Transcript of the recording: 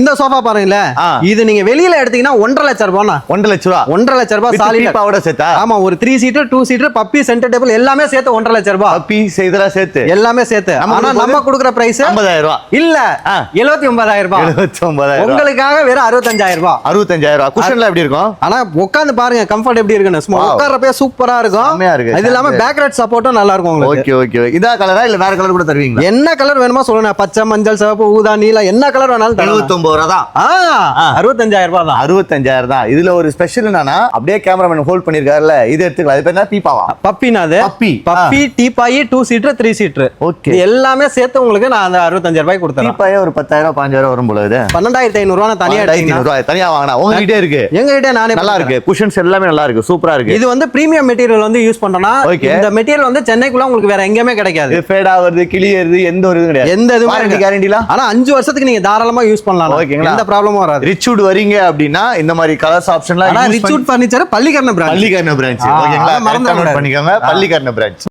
இந்த சோஃபா பாருங்களே, இது நீங்க வெளியில எடுத்தீங்கன்னா 1.5 லட்சம் ரூபாய். 1.5 லட்சம் ரூபாய். 1.5 லட்சம் ரூபாய் சாலிட் பீப்பாவோட சேர்த்தா? ஆமா, ஒரு 3 seater 2 seater puppy centre table எல்லாமே சேர்த்து 1.5 லட்சம் ரூபாய். பப்பி இதெல்லாம் சேர்த்து எல்லாமே சேர்த்து. ஆனா நம்ம கொடுக்குற பிரைஸ் 50,000 ரூபாய் இல்ல, 79,000 ரூபாய். 79,000 உங்களுக்காக வெறும் 65,000 ரூபாய். 65,000 ரூபாய். குஷன்ல எப்படி இருக்கும்? ஆனா உட்கார்ந்து பாருங்க கம்ஃபர்ட் எப்படி இருக்குன்னு. சும்மா உட்கார்றப்பே சூப்பரா இருக்கும். செமையா இருக்கு. இது இல்லாம பேக் ரைட் சப்போர்ட்டும் நல்லா இருக்கும் உங்களுக்கு. ஓகே. இதா கலரா இல்ல வேற கலர் கூட தருவீங்களா? என்ன கலர் வேணுமோ சொல்லுங்க. பச்சை, மஞ்சள், சிவப்பு, ஊதா, நீலம், என்ன கலர் வேணாலும் தரலாம். 79 ரூபாய் தான். 65,000 ரூபாய் தான். 65,000 தான். இதுல ஒரு ஸ்பெஷல் என்னன்னா, அப்படியே கேமராமேன் ஹோல்ட் பண்ணிருக்காருல்ல, இது எடுத்துக்கலாம். இது பேர் என்ன? பீப்பாவா? பப்பினா அது. Puppy teapoy 2 seater 3 seater. Okay. இது எல்லாமே சேர்த்து உங்களுக்கு நான் அந்த 65,000 ரூபாய் கொடுத்தேன். பீப்பாயே ஒரு 10,000 15,000 வரும் போல. இது 12,500 ரூபாய் தனியா எடுத்தீங்கன்னா தனியா வாங்கினா உங்ககிட்டே இருக்கு. எங்ககிட்ட நானே நல்லா இருக்கு. குஷன்ஸ் எல்லாமே நல்லா இருக்கு. சூப்பரா இருக்கு. இது வந்து பிரீமியம் மெட்டீரியல் வந்து யூஸ் பண்றோம்னா, இந்த மெட்டீரியல் வந்து சென்னைக்குள்ள உங்களுக்கு வேற எங்கேயுமே கிடைக்காது. இது ஃபேட் ஆவறது, கிளியறது எந்த ஒரு இதுவும் கிடையாது. எந்த இதுவும் வாரண்டி கேரண்டிலாம். ஆனா 5 வருஷத்துக்கு நீங்க தாராளமா யூஸ் பண்ணலாம். ஓகேங்களா? எந்த ப்ராப்ளமும் வராது. ரிச்வுட் வரீங்க அப்படின்னா இந்த மாதிரி கலர்ஸ் ஆப்ஷன்லாம். ஆனா ரிச்வுட் ஃபர்னிச்சர் பள்ளிக்கரண பிரான்ச். ஓகேங்களா? மறந்து பண்ணிக்கோங்க. பள்ளிக்கரண பிரான்ச்.